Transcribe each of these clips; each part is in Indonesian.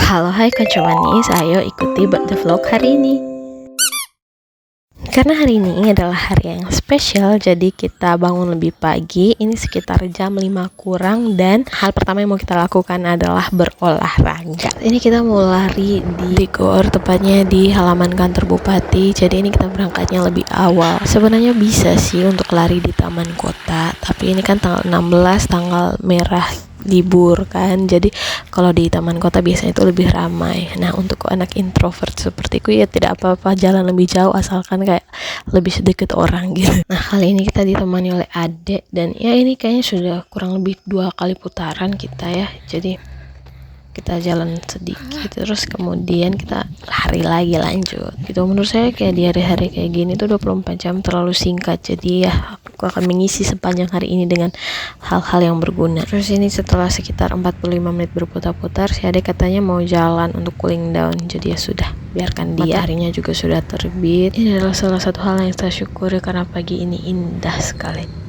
Halo hai kaca manis, ayo ikuti the vlog hari ini. Karena hari ini adalah hari yang spesial, jadi kita bangun lebih pagi. Ini sekitar jam 5 kurang, dan hal pertama yang mau kita lakukan adalah berolahraga. Ini kita mau lari di GOR, tepatnya di halaman kantor bupati. Jadi ini kita berangkatnya lebih awal. Sebenarnya bisa sih untuk lari di taman kota, tapi ini kan tanggal 16, tanggal merah libur kan, jadi kalau di taman kota biasanya itu lebih ramai. Nah, untuk anak introvert sepertiku ya tidak apa-apa jalan lebih jauh asalkan kayak lebih sedikit orang gitu. Nah, kali ini kita ditemani oleh adek, dan ya ini kayaknya sudah kurang lebih 2 kali putaran kita ya. Jadi kita jalan sedikit terus kemudian kita lari lagi lanjut gitu. Menurut saya kayak di hari-hari kayak gini tuh 24 jam terlalu singkat, jadi ya aku akan mengisi sepanjang hari ini dengan hal-hal yang berguna. Terus ini setelah sekitar 45 menit berputar-putar, si adek katanya mau jalan untuk cooling down, jadi ya sudah, biarkan dia. Mataharinya juga sudah terbit. Ini adalah salah satu hal yang saya syukuri karena pagi ini indah sekali.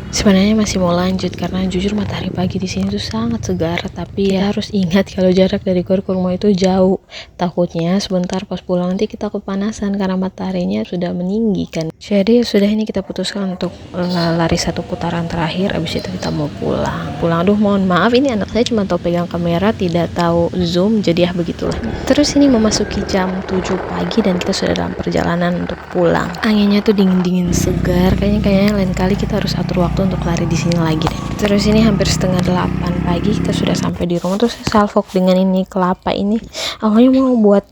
Sebenarnya masih mau lanjut karena jujur matahari pagi di sini tuh sangat segar, tapi ya harus ingat kalau jarak dari GOR ke rumah itu jauh. Takutnya sebentar pas pulang nanti kita kepanasan karena mataharinya sudah meninggi kan. Jadi sudah, ini kita putuskan untuk lari 1 putaran terakhir, abis itu kita mau pulang. Aduh mohon maaf, ini anak saya cuma tahu pegang kamera, tidak tahu zoom, jadi ya begitulah. Terus ini memasuki jam 7 pagi dan kita sudah dalam perjalanan untuk pulang. Anginnya tuh dingin-dingin segar, kayaknya lain kali kita harus atur waktu untuk lari di sini lagi deh. Terus ini hampir setengah 8 pagi kita sudah sampai di rumah. Terus saya salfok dengan ini kelapa ini. Awalnya mau buat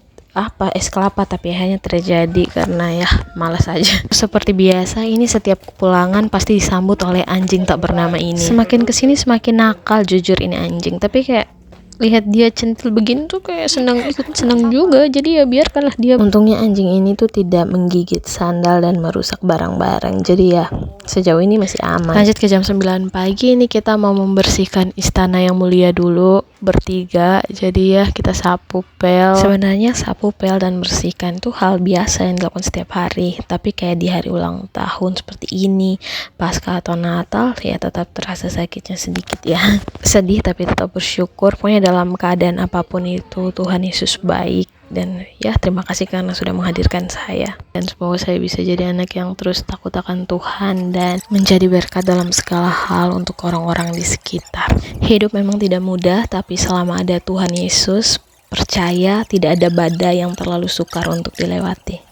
es kelapa, tapi hanya terjadi karena ya malas aja. Seperti biasa, ini setiap kepulangan pasti disambut oleh anjing tak bernama ini. Semakin kesini semakin nakal jujur ini anjing, tapi kayak lihat dia centil begini tuh kayak ikut senang juga, jadi ya biarkanlah dia. Untungnya anjing ini tuh tidak menggigit sandal dan merusak barang-barang, jadi ya sejauh ini masih aman. Lanjut ke jam 9 pagi, ini kita mau membersihkan istana yang mulia dulu bertiga, jadi ya kita sapu pel. Sebenarnya sapu pel dan bersihkan tuh hal biasa yang dilakukan setiap hari, tapi kayak di hari ulang tahun seperti ini, Paskah atau Natal, ya tetap terasa sakitnya sedikit ya. Sedih tapi tetap bersyukur. Pokoknya dalam keadaan apapun itu Tuhan Yesus baik, dan ya terima kasih karena sudah menghadirkan saya, dan semoga saya bisa jadi anak yang terus takut akan Tuhan dan menjadi berkat dalam segala hal untuk orang-orang di sekitar. Hidup memang tidak mudah, tapi selama ada Tuhan Yesus, percaya tidak ada badai yang terlalu sukar untuk dilewati.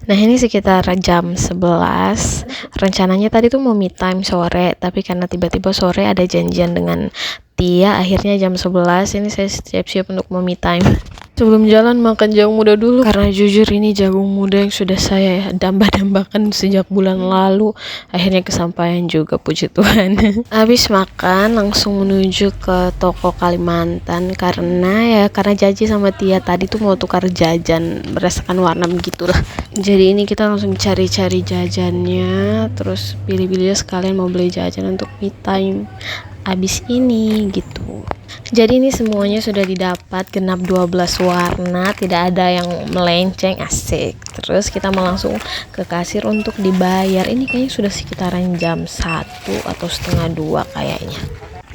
Nah, ini sekitar jam 11. Rencananya tadi tuh mau me time sore, tapi karena tiba-tiba sore ada janjian dengan Tia, akhirnya jam 11 ini saya siap-siap untuk mau me time. Sebelum jalan makan jagung muda dulu, karena jujur ini jagung muda yang sudah saya damba-dambakan sejak bulan lalu akhirnya kesampaian juga, puji Tuhan. Habis makan langsung menuju ke toko Kalimantan karena janji sama Tia tadi tuh mau tukar jajan berdasarkan warna begitulah. Jadi ini kita langsung cari-cari jajannya, terus pilih-pilih sekalian mau beli jajan untuk me time abis ini gitu. Jadi ini semuanya sudah didapat genap 12 warna, tidak ada yang melenceng, asik. Terus kita mau langsung ke kasir untuk dibayar. Ini kayaknya sudah sekitaran jam 1 atau setengah 2 kayaknya.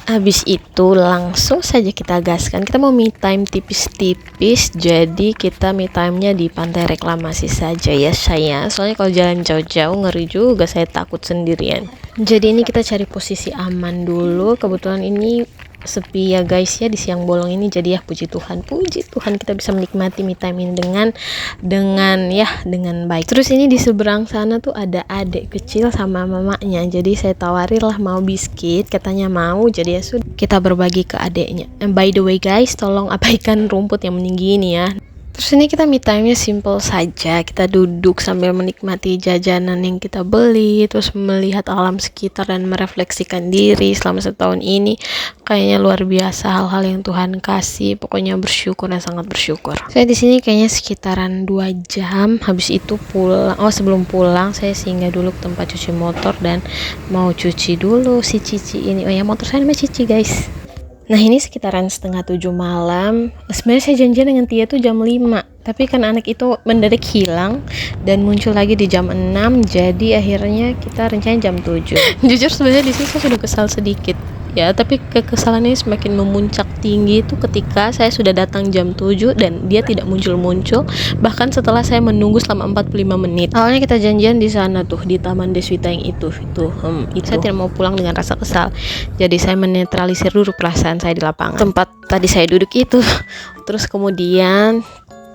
Habis itu langsung saja kita gaskan. Kita mau me time tipis-tipis, jadi kita me time-nya di Pantai Reklamasi saja ya saya. Soalnya kalau jalan jauh-jauh ngeri juga, saya takut sendirian. Jadi ini kita cari posisi aman dulu. Kebetulan ini sepi ya guys ya di siang bolong ini, jadi ya puji Tuhan kita bisa menikmati me time ini dengan baik. Terus ini di seberang sana tuh ada adik kecil sama mamanya, jadi saya tawarin lah mau biskuit, katanya mau, jadi ya sudah kita berbagi ke adiknya. And by the way guys, tolong abaikan rumput yang meninggi ini ya. Terus ini kita me time-nya simple saja, kita duduk sambil menikmati jajanan yang kita beli, terus melihat alam sekitar dan merefleksikan diri selama setahun ini. Kayaknya luar biasa hal-hal yang Tuhan kasih, pokoknya bersyukur dan sangat bersyukur. Saya di sini kayaknya sekitaran 2 jam, habis itu pulang. Sebelum pulang saya singgah dulu ke tempat cuci motor dan mau cuci dulu si Cici ini. Motor saya namanya Cici guys. Nah, ini sekitaran setengah 7 malam. Sebenarnya saya janjian dengan Tia tuh jam 5, Tapi kan anak itu mendadak hilang dan muncul lagi di jam 6, jadi akhirnya kita rencana jam 7. Jujur sebenarnya di sini saya sudah kesal sedikit ya, tapi kekesalannya semakin memuncak tinggi itu ketika saya sudah datang jam 7 dan dia tidak muncul-muncul, bahkan setelah saya menunggu selama 45 menit. Awalnya kita janjian di sana tuh, di Taman Deswita yang itu. Saya tidak mau pulang dengan rasa kesal. Jadi saya menetralisir dulu perasaan saya di lapangan. Tempat tadi saya duduk itu. Terus kemudian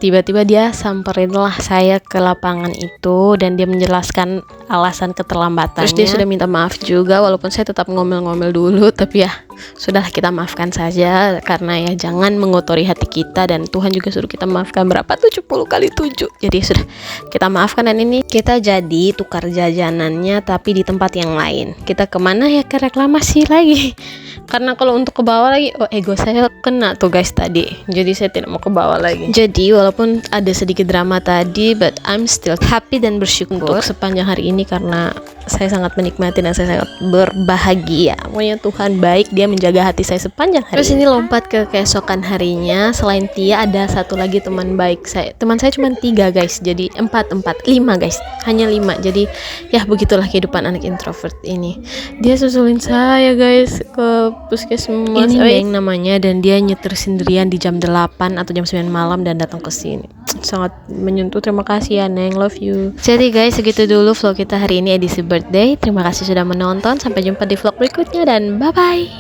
tiba-tiba dia samperinlah saya ke lapangan itu dan dia menjelaskan alasan keterlambatannya. Terus dia sudah minta maaf juga, walaupun saya tetap ngomel-ngomel dulu, tapi ya sudahlah, kita maafkan saja karena ya jangan mengotori hati kita, dan Tuhan juga suruh kita maafkan berapa 70 kali 7. Jadi sudah kita maafkan, dan ini kita jadi tukar jajanannya tapi di tempat yang lain. Kita kemana ya? Ke reklamasi lagi. Karena kalau untuk ke bawah lagi, ego saya kena tuh guys tadi. Jadi saya tidak mau ke bawah lagi. Jadi walaupun ada sedikit drama tadi, but I'm still happy dan bersyukur untuk sepanjang hari ini karena saya sangat menikmati dan saya sangat berbahagia. Pokoknya Tuhan baik, dia menjaga hati saya sepanjang hari. Terus ini lompat ke keesokan harinya. Selain Tia ada satu lagi teman baik saya. Teman saya cuma 3 guys, jadi 5 guys, hanya 5. Jadi ya begitulah kehidupan anak introvert ini. Dia susulin saya guys ke puskesmas ini yang namanya, dan dia nyetir sendirian di jam 8 atau jam 9 malam dan datang ke sini. Sangat menyentuh. Terima kasih ya Neng, love you. Jadi guys, segitu dulu vlog kita hari ini edisi birthday. Terima kasih sudah menonton. Sampai jumpa di vlog berikutnya dan bye bye.